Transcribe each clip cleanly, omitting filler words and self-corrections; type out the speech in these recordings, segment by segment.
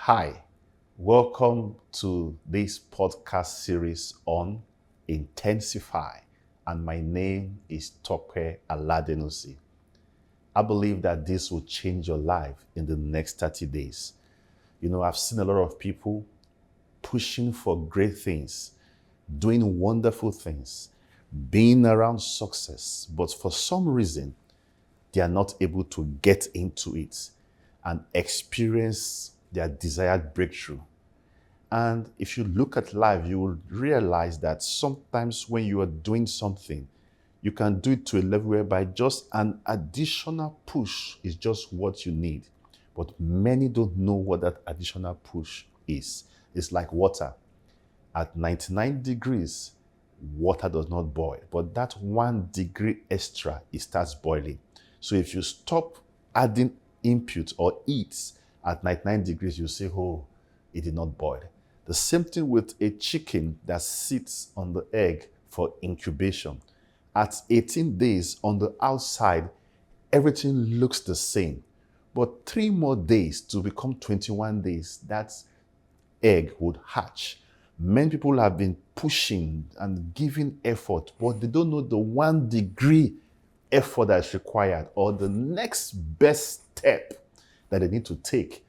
Hi, welcome to this podcast series on Intensify, and my name is Tope Aladenusi. I believe that this will change your life in the next 30 days. I've seen a lot of people pushing for great things, doing wonderful things, being around success, but for some reason, they are not able to get into it and experience their desired breakthrough. And if you look at life, you will realize that sometimes when you are doing something, you can do it to a level whereby just an additional push is just what you need. But many don't know what that additional push is. It's like water. At 99 degrees, water does not boil. But that 1 degree extra, it starts boiling. So if you stop adding input or heat at 99 degrees, you say, oh, it did not boil. The same thing with a chicken that sits on the egg for incubation. At 18 days on the outside, everything looks the same. But 3 more days to become 21 days, that egg would hatch. Many people have been pushing and giving effort, but they don't know the 1 degree effort that is required or the next best step that they need to take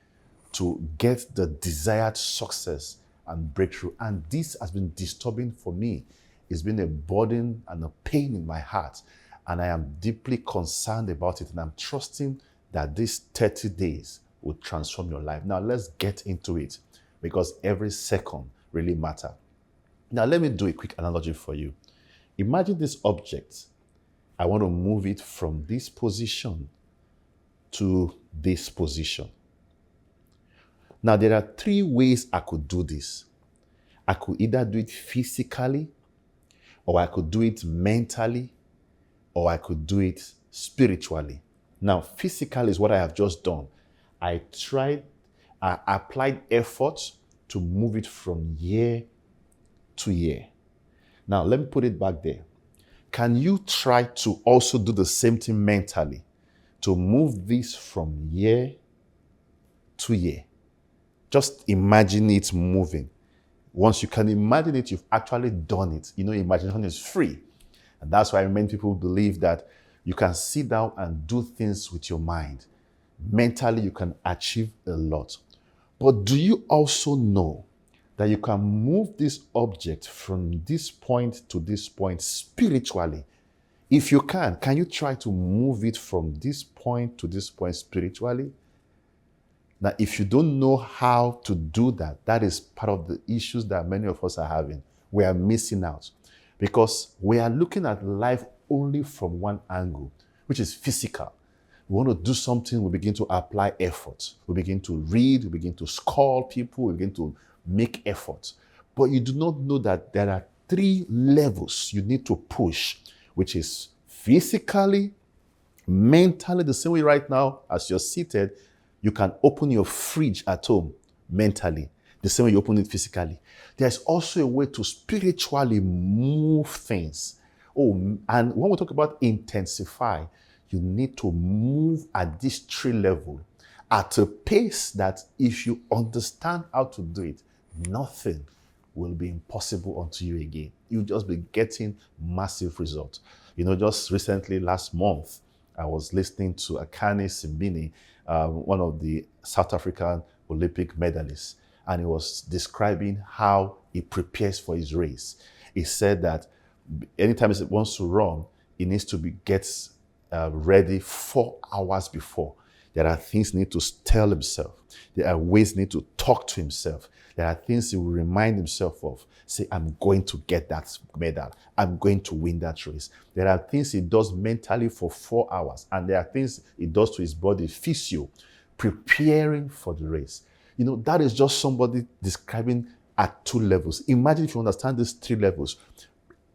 to get the desired success and breakthrough. And this has been disturbing for me. It's been a burden and a pain in my heart. And I am deeply concerned about it. And I'm trusting that these 30 days will transform your life. Now, let's get into it because every second really matters. Now, let me do a quick analogy for you. Imagine this object. I want to move it from this position to this position. Now, there are 3 ways I could do this. I could either do it physically, or I could do it mentally, or I could do it spiritually. Now, physical is what I have just done. I applied effort to move it from year to year. Now, let me put it back there. Can you try to also do the same thing mentally to move this from year to year? Just imagine it moving. Once you can imagine it, you've actually done it. Imagination is free. And that's why many people believe that you can sit down and do things with your mind. Mentally, you can achieve a lot. But do you also know that you can move this object from this point to this point spiritually? If you can you try to move it from this point to this point spiritually? Now, if you don't know how to do that, that is part of the issues that many of us are having. We are missing out because we are looking at life only from one angle, which is physical. We want to do something, we begin to apply effort. We begin to read, we begin to call people, we begin to make effort. But you do not know that there are 3 levels you need to push, which is physically, mentally, the same way right now as you're seated, you can open your fridge at home mentally, the same way you open it physically. There's also a way to spiritually move things. And when we talk about intensify, you need to move at this 3 level at a pace that if you understand how to do it, nothing will be impossible unto you again. You'll just be getting massive results. Just recently, last month, I was listening to Akane Simbini, one of the South African Olympic medalists, and he was describing how he prepares for his race. He said that anytime he wants to run, he needs to get ready 4 hours before. There are things he needs to tell himself. There are ways he needs to talk to himself. There are things he will remind himself of. Say, I'm going to get that medal. I'm going to win that race. There are things he does mentally for 4 hours. And there are things he does to his body, physio, preparing for the race. That is just somebody describing at 2 levels. Imagine if you understand these 3 levels.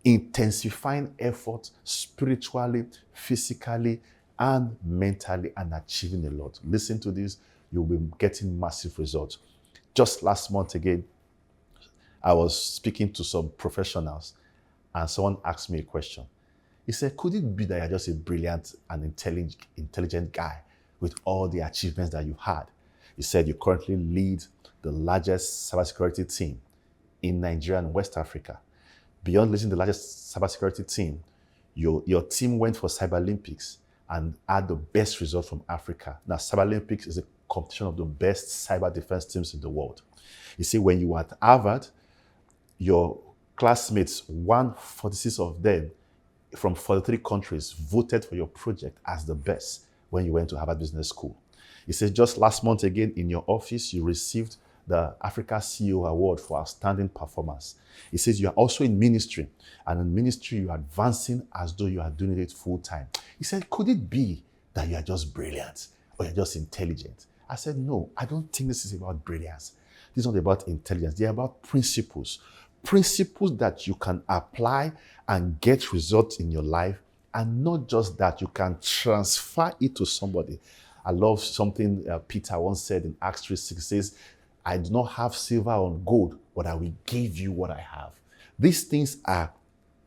Intensifying effort spiritually, physically, and mentally, and achieving a lot. Listen to this, you'll be getting massive results. Just last month again, I was speaking to some professionals and someone asked me a question. He said, could it be that you're just a brilliant and intelligent guy with all the achievements that you had? He said you currently lead the largest cybersecurity team in Nigeria and West Africa. Beyond leading the largest cybersecurity team, your team went for Cyber Olympics and had the best result from Africa. Now, Cyber Olympics is a competition of the best cyber defense teams in the world. You see, when you were at Harvard, your classmates, 146 of them from 43 countries, voted for your project as the best when you went to Harvard Business School. He says just last month again in your office, you received the Africa CEO Award for outstanding performance. He says you are also in ministry, and in ministry you are advancing as though you are doing it full time. He said, could it be that you are just brilliant or you're just intelligent? I said, no, I don't think this is about brilliance. This is not about intelligence. They're about principles. Principles that you can apply and get results in your life, and not just that, you can transfer it to somebody. I love something Peter once said in Acts 3:6, says, I do not have silver or gold, but I will give you what I have. These things are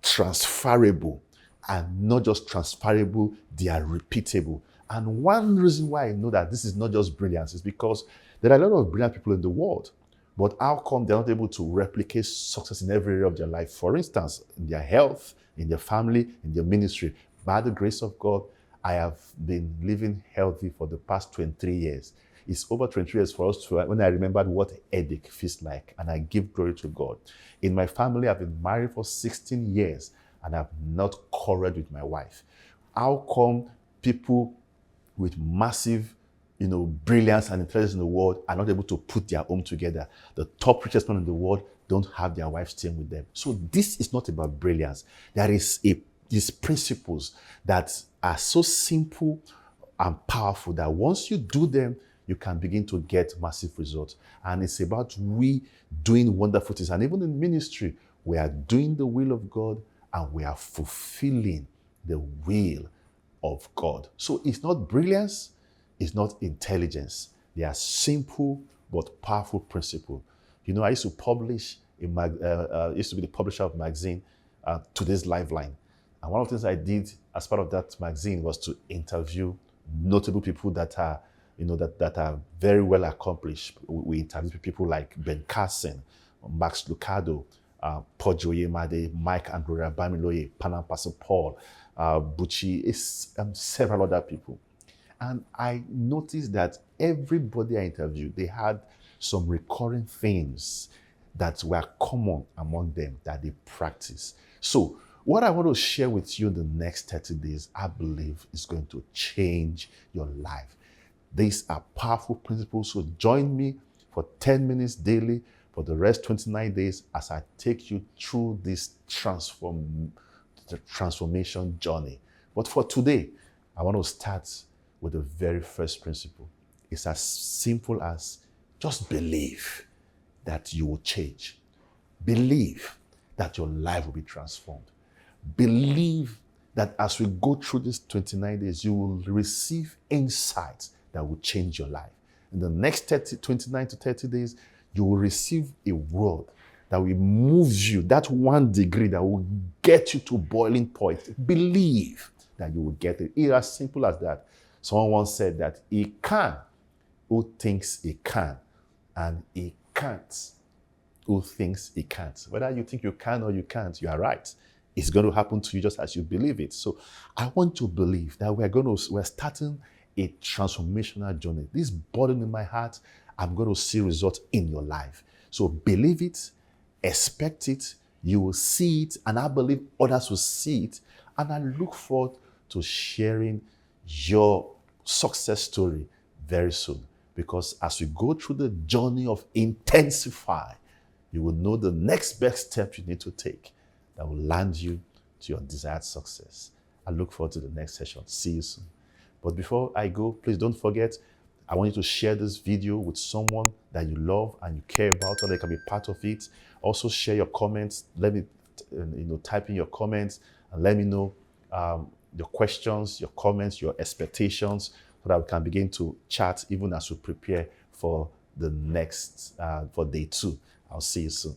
transferable, and not just transferable, they are repeatable. And one reason why I know that this is not just brilliance is because there are a lot of brilliant people in the world, but how come they're not able to replicate success in every area of their life? For instance, in their health, in their family, in their ministry. By the grace of God, I have been living healthy for the past 23 years. It's over 23 years for us to, when I remembered what headache feels like, and I give glory to God. In my family, I've been married for 16 years, and I've not quarreled with my wife. How come people with massive brilliance and intelligence in the world are not able to put their home together? The top richest men in the world don't have their wives staying with them. So this is not about brilliance. There is these principles that are so simple and powerful that once you do them, you can begin to get massive results. And it's about we doing wonderful things. And even in ministry, we are doing the will of God and we are fulfilling the will of God. So it's not brilliance, it's not intelligence. They are simple but powerful principles. I used to publish, used to be the publisher of magazine, Today's Liveline. And one of the things I did as part of that magazine was to interview notable people that are, that are very well accomplished. We interviewed people like Ben Carson, Max Lucado, Pojo Yemade, Mike Andrea Bamiloye, Panam Pastor Paul, Bucci, several other people. And I noticed that everybody I interviewed, they had some recurring themes that were common among them that they practice. So what I want to share with you in the next 30 days, I believe is going to change your life. These are powerful principles. So join me for 10 minutes daily for the rest 29 days as I take you through this transformation journey. But for today, I want to start with the very first principle. It's as simple as just believe that you will change. Believe that your life will be transformed. Believe that as we go through these 29 days, you will receive insights that will change your life. In the next 29 to 30 days, you will receive a word that will move you, that 1 degree that will get you to boiling point. Believe that you will get it. It's as simple as that. Someone once said that he can who thinks he can, and he can't who thinks he can't. Whether you think you can or you can't, you are right. It's going to happen to you just as you believe it. So I want to believe that we're starting a transformational journey. This burden in my heart, I'm going to see results in your life. So believe it, expect it, you will see it, and I believe others will see it. And I look forward to sharing your success story very soon. Because as we go through the journey of intensify, you will know the next best step you need to take that will land you to your desired success. I look forward to the next session. See you soon. But before I go, please don't forget, I want you to share this video with someone that you love and you care about, or they can be part of it. Also share your comments. Let me, type in your comments and let me know your questions, your comments, your expectations, so that we can begin to chat even as we prepare for the next, for day 2. I'll see you soon.